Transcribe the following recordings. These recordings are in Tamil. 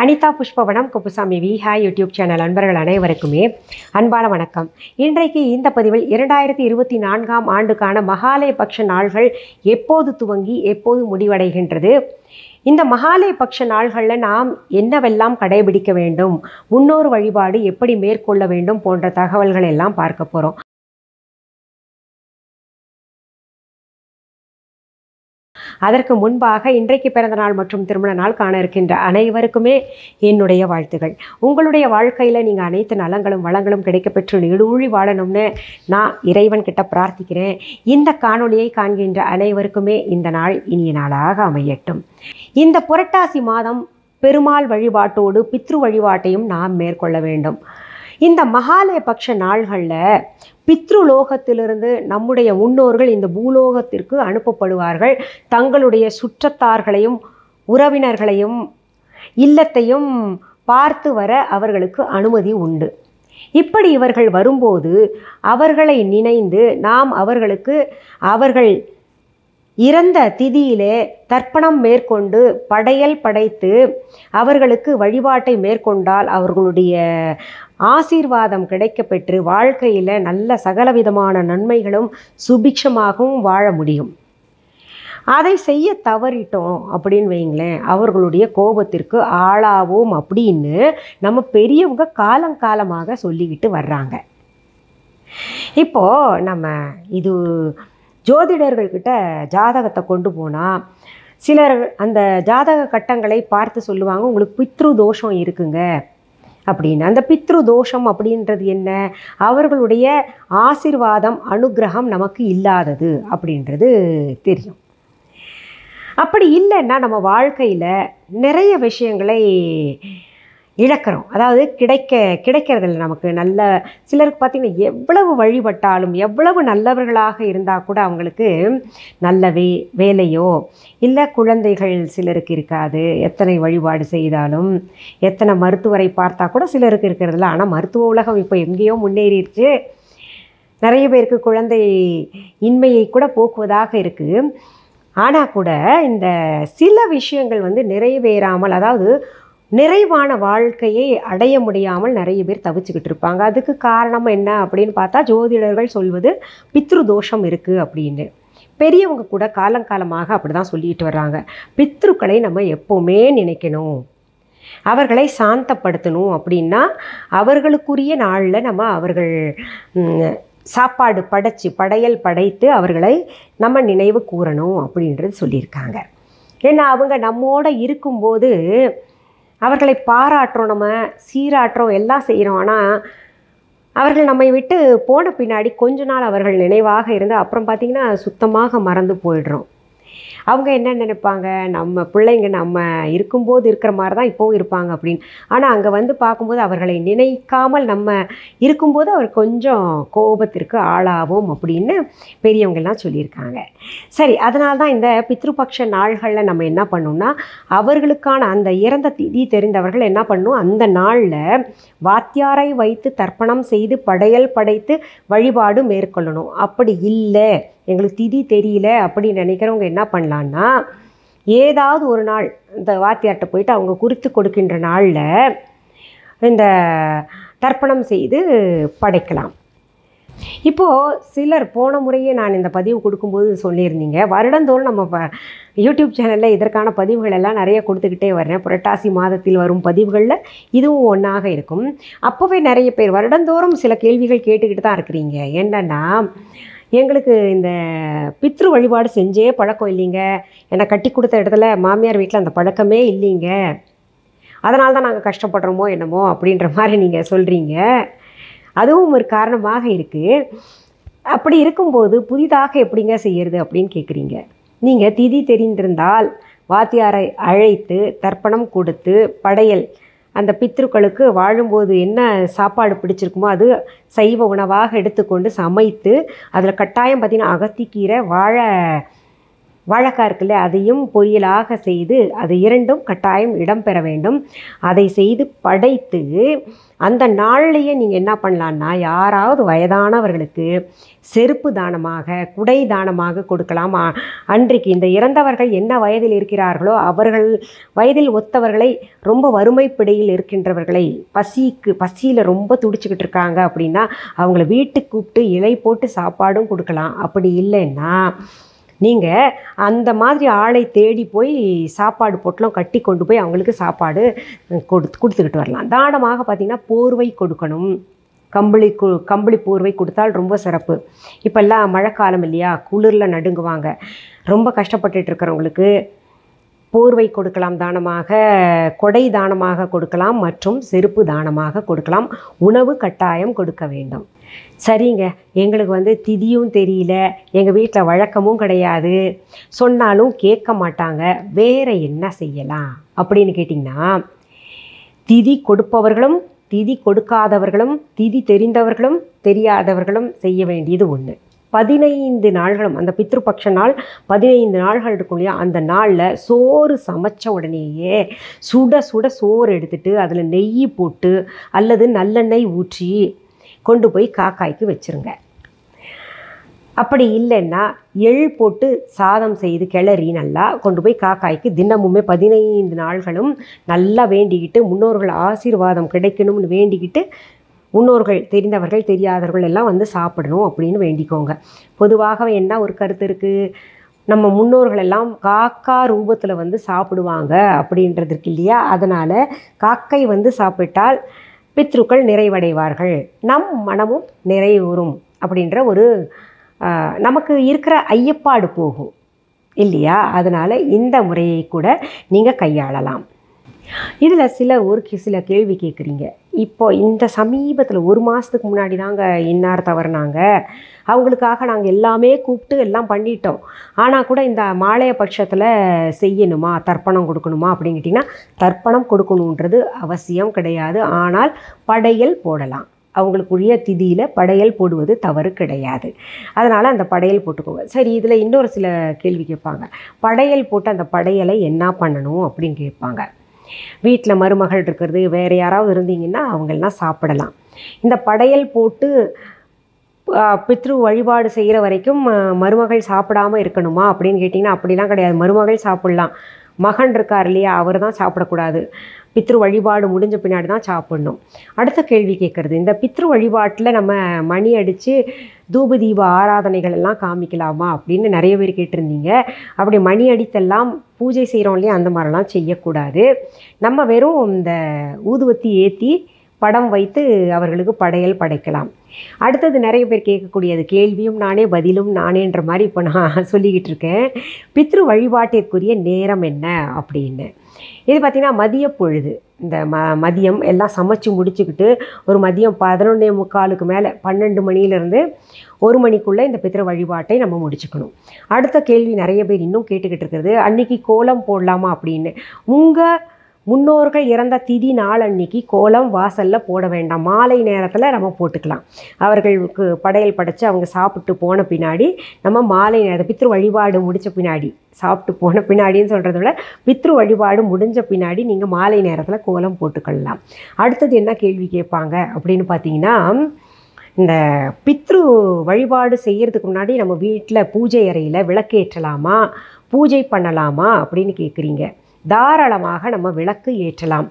அனிதா புஷ்பவனம் குப்புசாமி விஹாய் யூடியூப் சேனல் அன்பர்கள் அனைவருக்குமே அன்பான வணக்கம். இன்றைக்கு இந்த பதிவில் 2024ஆம் ஆண்டுக்கான மகாலயபக்ஷ நாள்கள் எப்போது துவங்கி எப்போது முடிவடைகின்றது, இந்த மகாலயபக்ஷ நாள்களில் நாம் என்னவெல்லாம் கடைபிடிக்க வேண்டும், முன்னோர் வழிபாடு எப்படி மேற்கொள்ள வேண்டும் போன்ற தகவல்கள் எல்லாம் பார்க்க போகிறோம். அதற்கு முன்பாக இன்றைக்கு பிறந்த நாள் மற்றும் திருமண நாள் காண இருக்கின்ற அனைவருக்குமே என்னுடைய வாழ்த்துகள். உங்களுடைய வாழ்க்கையில் நீங்கள் அனைத்து நலங்களும் வளங்களும் கிடைக்கப்பெற்று நீடூழி வாழணும்னு நான் இறைவன் கிட்ட பிரார்த்திக்கிறேன். இந்த காணொளியை காண்கின்ற அனைவருக்குமே இந்த நாள் இனிய நாளாக அமையட்டும். இந்த புரட்டாசி மாதம் பெருமாள் வழிபாட்டோடு பித்ரு வழிபாட்டையும் நாம் மேற்கொள்ள வேண்டும். இந்த மகாலயபக்ஷ நாள்களில் பித்ருலோகத்திலிருந்து நம்முடைய முன்னோர்கள் இந்த பூலோகத்திற்கு அனுப்பப்படுவார்கள். தங்களுடைய சுற்றத்தார்களையும் உறவினர்களையும் இல்லத்தையும் பார்த்து வர அவர்களுக்கு அனுமதி உண்டு. இப்படி இவர்கள் வரும்போது அவர்களை நினைந்து நாம் அவர்களுக்கு அவர்கள் இறந்த திதியிலே தர்ப்பணம் மேற்கொண்டு படையல் படைத்து அவர்களுக்கு வழிபாட்டை மேற்கொண்டால் அவர்களுடைய ஆசீர்வாதம் கிடைக்கப்பெற்று வாழ்க்கையில் நல்ல சகலவிதமான நன்மைகளும் சுபிக்ஷமாகவும் வாழ முடியும். அதை செய்ய தவறிட்டோம் அப்படின்னு வைங்களேன், அவர்களுடைய கோபத்திற்கு ஆளாவோம் அப்படின்னு நம்ம பெரியவங்க காலங்காலமாக சொல்லிக்கிட்டு வர்றாங்க. இப்போது நம்ம இது ஜோதிடர்கள்கிட்ட ஜாதகத்தை கொண்டு போனால் சிலர் அந்த ஜாதக கட்டங்களை பார்த்து சொல்லுவாங்க, உங்களுக்கு பித்ரு தோஷம் இருக்குங்க அப்படின்னு. அந்த பித்ரு தோஷம் அப்படின்றது என்ன, அவர்களுடைய ஆசீர்வாதம் அனுகிரகம் நமக்கு இல்லாதது அப்படின்றது தெரியும். அப்படி இல்லைன்னா நம்ம வாழ்க்கையில் நிறைய விஷயங்களை இழக்கிறோம். அதாவது கிடைக்கிறதில்ல நமக்கு. நல்ல சிலருக்கு பார்த்திங்கன்னா எவ்வளவு வழிபட்டாலும் எவ்வளவு நல்லவர்களாக இருந்தால் கூட அவங்களுக்கு நல்ல வேலையோ இல்லை குழந்தைகள் சிலருக்கு இருக்காது. எத்தனை வழிபாடு செய்தாலும் எத்தனை மருத்துவரை பார்த்தா கூட சிலருக்கு இருக்கிறதில்ல. ஆனால் மருத்துவ உலகம் இப்போ எங்கேயோ முன்னேறிடுச்சு. நிறைய பேருக்கு குழந்தை இன்மையை கூட போக்குவதாக இருக்குது. ஆனால் கூட இந்த சில விஷயங்கள் நிறைவேறாமல், அதாவது நிறைவான வாழ்க்கையை அடைய முடியாமல் நிறைய பேர் தவிச்சுக்கிட்டு இருப்பாங்க. அதுக்கு காரணம் என்ன அப்படின்னு பார்த்தா ஜோதிடர்கள் சொல்வது பித்ரு தோஷம் இருக்குது அப்படின்னு. பெரியவங்க கூட காலங்காலமாக அப்படி தான் சொல்லிட்டு வர்றாங்க. பித்ருக்களை நம்ம எப்போவுமே நினைக்கணும், அவர்களை சாந்தப்படுத்தணும். அப்படின்னா அவர்களுக்குரிய நாளில் நம்ம அவர்கள் சாப்பாடு படையல் படைத்து அவர்களை நம்ம நினைவு கூறணும் அப்படின்றது சொல்லியிருக்காங்க. ஏன்னா அவங்க நம்மோடு இருக்கும்போது அவர்களை பாராட்டுறோம், நம்ம சீராட்டுறோம், எல்லாம் செய்கிறோம். ஆனால் அவர்கள் நம்மை விட்டு போன பின்னாடி கொஞ்ச நாள் அவர்கள் நினைவாக இருந்து அப்புறம் பார்த்திங்கன்னா சுத்தமாக மறந்து போயிடுறோம். அவங்க என்ன நினைப்பாங்க, நம்ம பிள்ளைங்க நம்ம இருக்கும்போது இருக்கிற மாதிரி தான் இப்போவும் இருப்பாங்க அப்படின்னு. ஆனால் அங்கே பார்க்கும்போது அவர்களை நினைக்காமல் நம்ம இருக்கும்போது அவர் கொஞ்சம் கோபத்திற்கு ஆளாவோம் அப்படின்னு பெரியவங்கெல்லாம் சொல்லியிருக்காங்க. சரி, அதனால தான் இந்த பித்ருபக்ஷ நாள்களில் நம்ம என்ன பண்ணோம்னா, அவர்களுக்கான அந்த இறந்த திதி தெரிந்தவர்கள் என்ன பண்ணணும், அந்த நாளில் வாத்தியாரை வைத்து தர்ப்பணம் செய்து படையல் படைத்து வழிபாடு மேற்கொள்ளணும். அப்படி இல்லை, எங்களுக்கு திதி தெரியல அப்படின்னு நினைக்கிறவங்க என்ன பண்ணலான்னா, ஏதாவது ஒரு நாள் இந்த வாத்தியார்கிட்ட போயிட்டு அவங்க குறித்து கொடுக்கின்ற நாளில் இந்த தர்ப்பணம் செய்து படைக்கலாம். இப்போது சிலர் போன முறையே நான் இந்த பதிவு கொடுக்கும்போது சொல்லியிருந்தீங்க, வருடந்தோறும் நம்ம யூடியூப் சேனலில் இதற்கான பதிவுகள் எல்லாம் நிறைய கொடுத்துக்கிட்டே வர்றேன். புரட்டாசி மாதத்தில் வரும் பதிவுகளில் இதுவும் ஒன்றாக இருக்கும். அப்போவே நிறைய பேர் வருடந்தோறும் சில கேள்விகள் கேட்டுக்கிட்டு தான் இருக்கிறீங்க. என்னென்னா, எங்களுக்கு இந்த பித்ரு வழிபாடு செஞ்சே பழக்கம் இல்லைங்க, என்னை கட்டி கொடுத்த இடத்துல மாமியார் வீட்டில் அந்த பழக்கமே இல்லைங்க, அதனால தான் நாங்கள் கஷ்டப்படுறோமோ என்னமோ அப்படின்ற மாதிரி நீங்கள் சொல்கிறீங்க. அதுவும் ஒரு காரணமாக இருக்குது. அப்படி இருக்கும்போது புதிதாக எப்படிங்க செய்கிறது அப்படின்னு கேட்குறீங்க. நீங்கள் திதி தெரிந்திருந்தால் வாத்தியாரை அழைத்து தர்ப்பணம் கொடுத்து படையல் அந்த பித்ருக்களுக்கு வாழும்போது என்ன சாப்பாடு பிடிச்சிருக்குமோ அது சைவ உணவாக எடுத்துக்கொண்டு சமைத்து அதில் கட்டாயம் பார்த்திங்கன்னா அகத்திக்கீரை வாழைக்காய் இருக்குல்ல, அதையும் பொரியலாக செய்து அது இரண்டும் கட்டாயம் இடம்பெற வேண்டும். அதை செய்து படைத்து அந்த நாள்லேயே நீங்கள் என்ன பண்ணலான்னா, யாராவது வயதானவர்களுக்கு செருப்பு தானமாக, குடை தானமாக கொடுக்கலாம். அன்றைக்கு இந்த இறந்தவர்கள் என்ன வயதில் இருக்கிறார்களோ அவர்கள் வயதில் ஒத்தவர்களை, ரொம்ப வறுமை பிடியில் இருக்கின்றவர்களை, பசியில் ரொம்ப துடிச்சுக்கிட்டு இருக்காங்க அப்படின்னா அவங்கள வீட்டுக்கு கூப்பிட்டு இலை போட்டு சாப்பாடும் கொடுக்கலாம். அப்படி இல்லைன்னா நீங்கள் அந்த மாதிரி ஆளை தேடி போய் சாப்பாடு பொட்டலம் கட்டி கொண்டு போய் அவங்களுக்கு சாப்பாடு கொடுத்துக்கிட்டு வரலாம். தானமாக பார்த்திங்கன்னா போர்வை கொடுக்கணும். கம்பளி போர்வை கொடுத்தால் ரொம்ப சிறப்பு. இப்போல்லாம் மழைக்காலம் இல்லையா, குளிரில் நடுங்குவாங்க. ரொம்ப கஷ்டப்பட்டுட்டு இருக்கிறவங்களுக்கு போர்வை கொடுக்கலாம் தானமாக, கொடை தானமாக கொடுக்கலாம், மற்றும் செருப்பு தானமாக கொடுக்கலாம். உணவு கட்டாயம் கொடுக்க வேண்டும். சரிங்க, எங்களுக்கு திதியும் தெரியல, எங்கள் வீட்டில் வழக்கமும் கிடையாது, சொன்னாலும் கேட்க மாட்டாங்க, வேறு என்ன செய்யலாம் அப்படின்னு கேட்டிங்கன்னா, திதி கொடுப்பவர்களும் திதி கொடுக்காதவர்களும் திதி தெரிந்தவர்களும் தெரியாதவர்களும் செய்ய வேண்டியது ஒன்று. 15 நாள்களும், அந்த பித்ருபக்ஷ நாள் 15 நாள்கள் இருக்கும் இல்லையா, அந்த நாளில் சோறு சமைச்ச உடனேயே சுட சுட சோறு எடுத்துட்டு அதில் நெய் போட்டு அல்லது நல்லெண்ணெய் ஊற்றி கொண்டு போய் காக்காய்க்கு வச்சுருங்க. அப்படி இல்லைன்னா எள் போட்டு சாதம் செய்து கிளறி நல்லா கொண்டு போய் காக்காய்க்கு தினமுமே 15 நாள்களும் நல்லா வேண்டிக்கிட்டு, முன்னோர்கள் ஆசீர்வாதம் கிடைக்கணும்னு வேண்டிக்கிட்டு, முன்னோர்கள் தெரிந்தவர்கள் தெரியாதவர்கள் எல்லாம் சாப்பிடணும் அப்படின்னு வேண்டிக்கோங்க. பொதுவாக என்ன ஒரு கருத்து இருக்குது, நம்ம முன்னோர்கள் எல்லாம் காக்கா ரூபத்தில் சாப்பிடுவாங்க அப்படின்றது இருக்கு இல்லையா. அதனால் காக்கை சாப்பிட்டால் பித்ருக்கள் நிறைவடைவார்கள், நம் மனமும் நிறைவுறும் அப்படின்ற ஒரு நமக்கு இருக்கிற ஐயப்பாடு போகும் இல்லையா. அதனால் இந்த முறையை கூட நீங்கள் கையாளலாம். இதில் ஒரு சில கேள்வி கேட்குறீங்க. இப்போ இந்த சமீபத்தில் 1 மாதத்துக்கு முன்னாடி தாங்க இன்னார் தவறுனாங்க, அவங்களுக்காக நாங்கள் எல்லாமே கூப்பிட்டு எல்லாம் பண்ணிட்டோம், ஆனால் கூட இந்த மாலைய பட்சத்தில் செய்யணுமா, தர்ப்பணம் கொடுக்கணுமா அப்படின்னு கேட்டிங்கன்னா, தர்ப்பணம் கொடுக்கணுன்றது அவசியம் கிடையாது. ஆனால் படையல் போடலாம். அவங்களுக்குரிய திதியில் படையல் போடுவது தவறு கிடையாது. அதனால் அந்த படையல் போட்டுக்கோங்க. சரி, இதில் இன்னொரு சில கேள்வி கேட்பாங்க. படையல் போட்டு அந்த படையலை என்ன பண்ணணும் அப்படின்னு கேட்பாங்க. வீட்டில் மருமகள் இருக்கிறது, வேறு யாராவது இருந்தீங்கன்னா அவங்கெல்லாம் சாப்பிடலாம். இந்த படையல் போட்டு பித்ரு வழிபாடு செய்கிற வரைக்கும் மருமகள் சாப்பிடாமல் இருக்கணுமா அப்படின்னு கேட்டிங்கன்னா, அப்படிலாம் கிடையாது. மருமகள் சாப்பிட்லாம். மகன் இருக்கார் இல்லையா, அவர் தான் சாப்பிடக்கூடாது. பித்ரு வழிபாடு முடிஞ்ச பின்னாடி தான் சாப்பிடணும். அடுத்த கேள்வி கேட்குறது, இந்த பித்ரு வழிபாட்டில் நம்ம மணி அடித்து தூப தீப ஆராதனைகள் எல்லாம் காமிக்கலாமா அப்படின்னு நிறைய பேர் கேட்டிருந்தீங்க. அப்படி மணி அடித்தெல்லாம் பூஜை செய்கிறோம் இல்லையா, அந்த மாதிரிலாம் செய்யக்கூடாது. நம்ம வெறும் இந்த ஊதுவத்தி ஏற்றி படம் வைத்து அவர்களுக்கு படையல் படைக்கலாம். அடுத்தது நிறைய பேர் கேட்கக்கூடியது, கேள்வியும் நானே பதிலும் நானேன்ற மாதிரி இப்போ நான் சொல்லிக்கிட்டு இருக்கேன். பித்ரு வழிபாட்டிற்குரிய நேரம் என்ன அப்படின்னு. இது பார்த்திங்கன்னா மதிய பொழுது, இந்த மதியம் எல்லாம் சமைச்சு முடிச்சுக்கிட்டு ஒரு மதியம் 11:45 மேலே 12 மணியிலேருந்து 1 மணிக்குள்ளே இந்த பித்ரு வழிபாட்டை நம்ம முடிச்சுக்கணும். அடுத்த கேள்வி நிறைய பேர் இன்னும் கேட்டுக்கிட்டு இருக்கிறது, அன்றைக்கி கோலம் போடலாமா அப்படின்னு. உங்கள் முன்னோர்கள் இறந்த திதி நாள் அன்னைக்கு கோலம் வாசலில் போட வேண்டாம், மாலை நேரத்தில் நம்ம போட்டுக்கலாம். அவர்களுக்கு படையல் படைத்து அவங்க சாப்பிட்டு போன பின்னாடி நம்ம மாலை நேரத்தில் பித்ரு வழிபாடு முடித்த பின்னாடி, சாப்பிட்டு போன பின்னாடின்னு சொல்கிறத விட பித்ரு வழிபாடு முடிஞ்ச பின்னாடி நீங்கள் மாலை நேரத்தில் கோலம் போட்டுக்கொள்ளலாம். அடுத்தது என்ன கேள்வி கேட்பாங்க அப்படின்னு பார்த்தீங்கன்னா, இந்த பித்ரு வழிபாடு செய்கிறதுக்கு முன்னாடி நம்ம வீட்டில் பூஜை அறையில் விளக்கேற்றலாமா, பூஜை பண்ணலாமா அப்படின்னு கேட்குறீங்க. தாராளமாக நம்ம விளக்கு ஏற்றலாம்.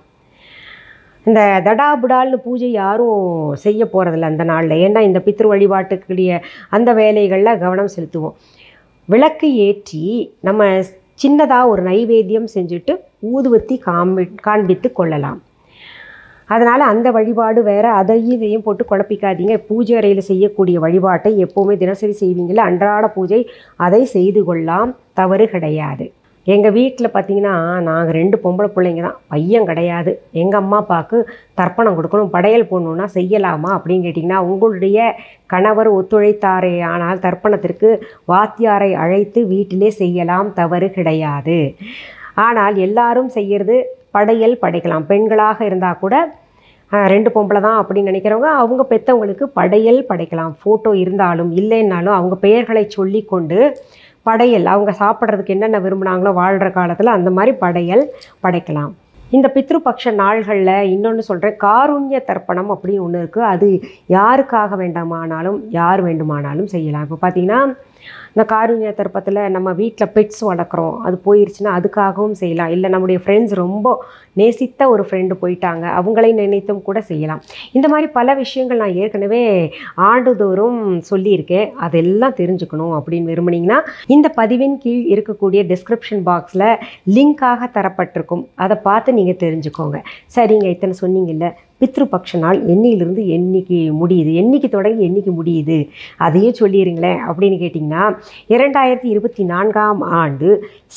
இந்த தடாபுடால்னு பூஜை யாரும் செய்ய போகிறதில்ல அந்த நாளில். ஏன்னா இந்த பித்ரு வழிபாட்டுக்குரிய அந்த வேலைகளில் கவனம் செலுத்துவோம். விளக்கு ஏற்றி நம்ம சின்னதாக ஒரு நைவேத்தியம் செஞ்சுட்டு ஊதுவத்தி காண்பித்து கொள்ளலாம். அதனால் அந்த வழிபாடு வேறு, அதையும் இதையும் போட்டு குழப்பிக்காதீங்க. பூஜை அறையில் செய்யக்கூடிய வழிபாட்டை எப்போவுமே தினசரி செய்வீங்கள, அன்றாட பூஜை, அதை செய்து கொள்ளலாம், தவறு கிடையாது. எங்கள் வீட்டில் பார்த்திங்கன்னா நாங்கள் 2 பொம்பளை பிள்ளைங்க தான், பையன் கிடையாது. எங்கள் அம்மா அப்பாவுக்கு தர்ப்பணம் கொடுக்கணும், படையல் போடணுன்னா செய்யலாமா அப்படின்னு கேட்டிங்கன்னா, உங்களுடைய கணவர் ஒத்துழைத்தாரே ஆனால் தர்ப்பணத்திற்கு வாத்தியாரை அழைத்து வீட்டிலே செய்யலாம், தவறு கிடையாது. ஆனால் எல்லாரும் செய்கிறது படையல் படைக்கலாம். பெண்களாக இருந்தால் கூட 2 பொம்பளை தான் அப்படின்னு நினைக்கிறவங்க அவங்க பெற்றவங்களுக்கு படையல் படைக்கலாம். ஃபோட்டோ இருந்தாலும் இல்லைன்னாலும் அவங்க பெயர்களை சொல்லி கொண்டு படையல் அவங்க சாப்பிட்றதுக்கு என்னென்ன விரும்பினாங்களோ வாழ்கிற காலத்தில் அந்த மாதிரி படையல் படைக்கலாம். இந்த பித்ருபக்ஷ நாள்களில் இன்னொன்று சொல்கிறேன், காருண்ய தர்ப்பணம் அப்படின்னு ஒன்று இருக்குது. அது யாருக்காக வேண்டாமானாலும் யார் வேண்டுமானாலும் செய்யலாம். இப்போ பார்த்திங்கன்னா இந்த காருண்ய தர்ப்பத்தில் நம்ம வீட்டில் பெட்ஸ் வளர்க்குறோம், அது போயிடுச்சுன்னா அதுக்காகவும் செய்யலாம். இல்லை நம்முடைய ஃப்ரெண்ட்ஸ் ரொம்ப நேசித்த ஒரு ஃப்ரெண்டு போயிட்டாங்க, அவங்களை நினைத்தும் கூட செய்யலாம். இந்த மாதிரி பல விஷயங்கள் நான் ஏற்கனவே ஆண்டுதோறும் சொல்லியிருக்கேன். அதெல்லாம் தெரிஞ்சுக்கணும் அப்படின்னு விரும்புனீங்கன்னா இந்த பதிவின் கீழ் இருக்கக்கூடிய டிஸ்கிரிப்ஷன் பாக்ஸில் லிங்காக தரப்பட்டிருக்கும், அதை பார்த்து நீங்கள் தெரிஞ்சுக்கோங்க. சரிங்க, இத்தனை சொன்னீங்கல்ல, பித்ருபக்ஷ நாள் என்னையிலிருந்து என்னைக்கு முடியுது, என்னைக்கு தொடங்கி என்னைக்கு முடியுது அதையும் சொல்லிடுங்களேன் அப்படின்னு கேட்டிங்கன்னா 2024ஆம் ஆண்டு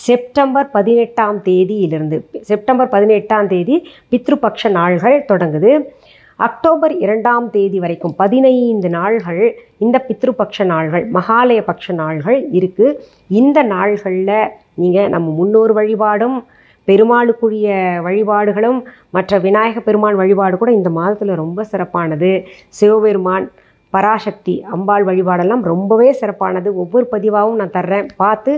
செப்டம்பர் 18ஆம் தேதியிலிருந்து, செப்டம்பர் 18ஆம் தேதி பித்ருபக்ஷ நாள்கள் தொடங்குது. அக்டோபர் 2ஆம் தேதி வரைக்கும் 15 நாள்கள் இந்த பித்ருபக்ஷ நாள்கள், மகாலய பக்ஷ நாள்கள் இருக்குது. இந்த நாள்களில் நீங்கள் நம்ம முன்னோர் வழிபாடும் பெருமாளுக்குரிய வழிபாடுகளும் மற்ற விநாயக பெருமான் வழிபாடு கூட இந்த மாதத்தில் ரொம்ப சிறப்பானது. சிவபெருமான், பராசக்தி, அம்பாள் வழிபாடெல்லாம் ரொம்பவே சிறப்பானது. ஒவ்வொரு பதிவாகவும் நான் தர்றேன், பார்த்து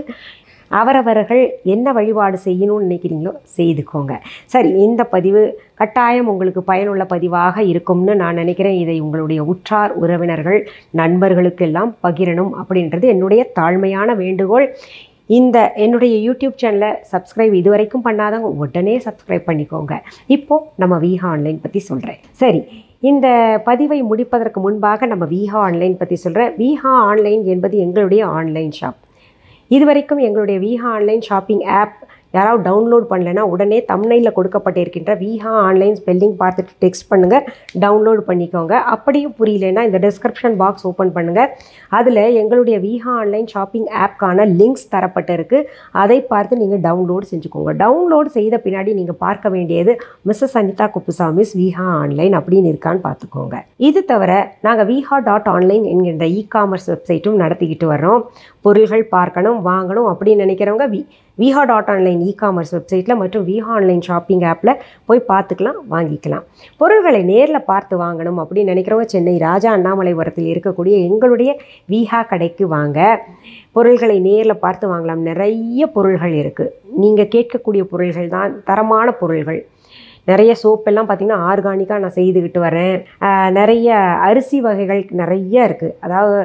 அவரவர்கள் என்ன வழிபாடு செய்யணும்னு நினைக்கிறீங்களோ செய்துக்கோங்க. சரி, இந்த பதிவு கட்டாயம் உங்களுக்கு பயனுள்ள பதிவாக இருக்கும்னு நான் நினைக்கிறேன். இதை உங்களுடைய உற்றார் உறவினர்கள் நண்பர்களுக்கெல்லாம் பகிரணும் அப்படின்றது என்னுடைய தாழ்மையான வேண்டுகோள். இந்த என்னுடைய யூடியூப் சேனலை சப்ஸ்கிரைப் இது வரைக்கும் பண்ணாதவங்க உடனே சப்ஸ்கிரைப் பண்ணிக்கோங்க. இப்போது நம்ம விஹா ஆன்லைன் பற்றி சொல்கிறேன். சரி, இந்த பதிவை முடிப்பதற்கு முன்பாக நம்ம விஹா ஆன்லைன் பற்றி சொல்கிறேன். விஹா ஆன்லைன் என்பது எங்களுடைய ஆன்லைன் ஷாப். இதுவரைக்கும் எங்களுடைய விஹா ஆன்லைன் ஷாப்பிங் ஆப் யாராவது டவுன்லோட் பண்ணலைன்னா உடனே தம்ப்நெயிலில் கொடுக்கப்பட்டிருக்கின்ற விஹா ஆன்லைன் ஸ்பெல்லிங் பார்த்துட்டு டெக்ஸ்ட் பண்ணுங்கள், டவுன்லோட் பண்ணிக்கோங்க. அப்படியும் புரியலன்னா இந்த டிஸ்கிரிப்ஷன் பாக்ஸ் ஓப்பன் பண்ணுங்கள். அதில் எங்களுடைய விஹா ஆன்லைன் ஷாப்பிங் ஆப்க்கான லிங்க்ஸ் தரப்பட்டிருக்கு, அதை பார்த்து நீங்கள் டவுன்லோட் செஞ்சுக்கோங்க. டவுன்லோட் செய்த பின்னாடி நீங்கள் பார்க்க வேண்டியது மிஸ்ஸஸ் அனிதா குப்புசாமிஸ் விஹா ஆன்லைன் அப்படின்னு இருக்கான்னு பார்த்துக்கோங்க. இது தவிர நாங்கள் viha.online என்கின்ற இ-காமர்ஸ் வெப்சைட்டும் நடத்திக்கிட்டு வர்றோம். பொருள்கள் பார்க்கணும், வாங்கணும் அப்படின்னு நினைக்கிறவங்க viha.online இ-காமர்ஸ் வெப்சைட்டில் மற்றும் விஹா ஆன்லைன் ஷாப்பிங் ஆப்பில் போய் பார்த்துக்கலாம், வாங்கிக்கலாம். பொருள்களை நேரில் பார்த்து வாங்கணும் அப்படின்னு நினைக்கிறவங்க சென்னை ராஜா அண்ணாமலைபுரத்தில் இருக்கக்கூடிய எங்களுடைய விஹா கடைக்கு வாங்க. பொருள்களை நேரில் பார்த்து வாங்கலாம். நிறைய பொருள்கள் இருக்குது. நீங்கள் கேட்கக்கூடிய பொருள்கள் தான் தரமான பொருள்கள். நிறைய சோப்பெல்லாம் பார்த்திங்கன்னா ஆர்கானிக்காக நான் செய்துக்கிட்டு வரேன். நிறைய அரிசி வகைகள் நிறைய இருக்குது. அதாவது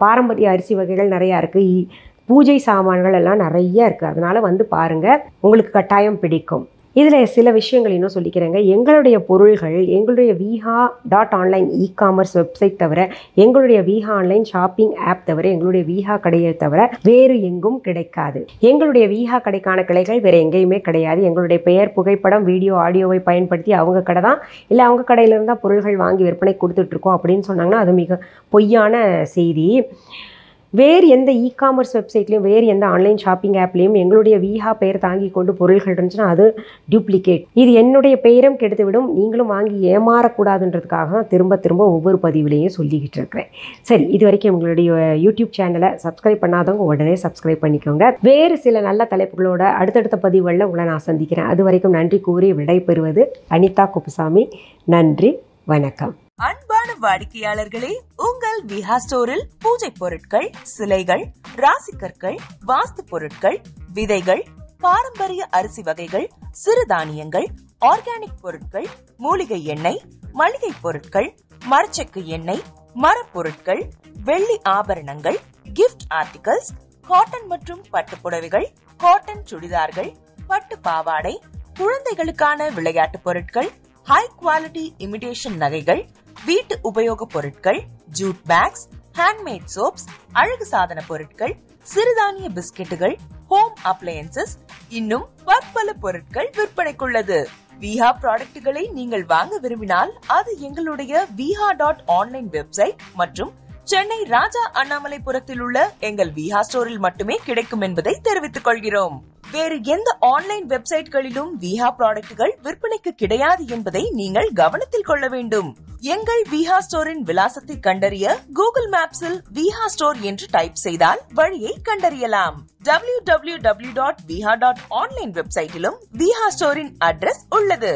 பாரம்பரிய அரிசி வகைகள் நிறையா இருக்குது. பூஜை சாமான்கள் எல்லாம் நிறைய இருக்குது. அதனால் வந்து பாருங்கள், உங்களுக்கு கட்டாயம் பிடிக்கும். இதில் சில விஷயங்கள் இன்னும் சொல்லிக்கிறேங்க. எங்களுடைய பொருள்கள் எங்களுடைய viha.online இ-காமர்ஸ் வெப்சைட் தவிர, எங்களுடைய விஹா ஆன்லைன் ஷாப்பிங் ஆப் தவிர, எங்களுடைய விஹா கடையை தவிர வேறு எங்கும் கிடைக்காது. எங்களுடைய விஹா கடைக்கான கிளைகள் வேறு எங்கேயுமே கிடையாது. எங்களுடைய பெயர், புகைப்படம், வீடியோ, ஆடியோவை பயன்படுத்தி அவங்க கடை தான், இல்லை அவங்க கடையிலிருந்து தான் பொருள்கள் வாங்கி விற்பனை கொடுத்துட்ருக்கோம் அப்படின்னு சொன்னாங்கன்னா அது மிக பொய்யான செய்தி. வேறு எந்த இ-காமர்ஸ் வெப்சைட்லேயும் வேறு எந்த ஆன்லைன் ஷாப்பிங் ஆப்லேயும் எங்களுடைய விஹா பெயர் தாங்கி கொண்டு பொருள்கள் இருந்துச்சுன்னா அது டூப்ளிகேட். இது என்னுடைய பெயரும் கெடுத்துவிடும். நீங்களும் வாங்கி ஏமாறக்கூடாதுன்றதுக்காக தான் திரும்ப திரும்ப ஒவ்வொரு பதிவுலேயும் சொல்லிக்கிட்டு இருக்கிறேன். சரி, இது வரைக்கும் எங்களுடைய யூடியூப் சேனலை சப்ஸ்கிரைப் பண்ணாதவங்க உடனே சப்ஸ்கிரைப் பண்ணிக்கோங்க. வேறு சில நல்ல தலைப்புகளோட அடுத்தடுத்த பதிவுகளில் உங்களை நான் சந்திக்கிறேன். அது வரைக்கும் நன்றி கூறி விடைபெறுவது அனிதா குப்புசாமி. நன்றி, வணக்கம். அன்பான வாடிக்கையாளர்களே, உங்கள் விஹா ஸ்டோரில் பூஜை பொருட்கள், சிலைகள், ராசிக்கற்கள், வாஸ்து பொருட்கள், விதைகள், பாரம்பரிய அரிசி வகைகள், சிறுதானியங்கள், ஆர்கானிக் பொருட்கள், மூலிகை எண்ணெய், மளிகை பொருட்கள், மரச்செக்கு எண்ணெய், மரப்பொருட்கள், வெள்ளி ஆபரணங்கள், கிஃப்ட் ஆர்டிகல்ஸ், காட்டன் மற்றும் பட்டு புடவைகள், காட்டன் சுடிதார்கள், பட்டு பாவாடை, குழந்தைகளுக்கான விளையாட்டு பொருட்கள், ஹை குவாலிட்டி இமிடேஷன் நகைகள், வீட்டு உபயோக பொருட்கள், ஜூட் பேக்ஸ், ஹேண்ட்மேட் சோப்ஸ், அழகு சாதன பொருட்கள், சிறுதானிய பிஸ்கெட்டுகள், ஹோம் அப்ளையன்சஸ், இன்னும் பற்பல பொருட்கள் விற்பனைக்குள்ளது. விஹா ப்ராடக்ட்களை நீங்கள் வாங்க விரும்பினால் அது எங்களுடைய viha.online வெப்சைட் மற்றும் சென்னை ராஜா அண்ணாமலைபுரத்தில் உள்ள எங்கள் விஹா ஸ்டோரில் மட்டுமே கிடைக்கும் என்பதை தெரிவித்துக் கொள்கிறோம். வேறு எந்த ஆன்லைன் வெப்சைட்களிலும் விஹா ப்ராடக்ட்கள் விற்பனைக்கு கிடையாது என்பதை நீங்கள் கவனத்தில் கொள்ள வேண்டும். எங்கள் விஹா ஸ்டோரின் விலாசத்தை கண்டறிய கூகுள் மேப்ஸில் விஹா ஸ்டோர் என்று டைப் செய்தால் வழியை கண்டறியலாம். www.viha.online வெப்சைட்டிலும் விஹா ஸ்டோரின் அட்ரஸ் உள்ளது.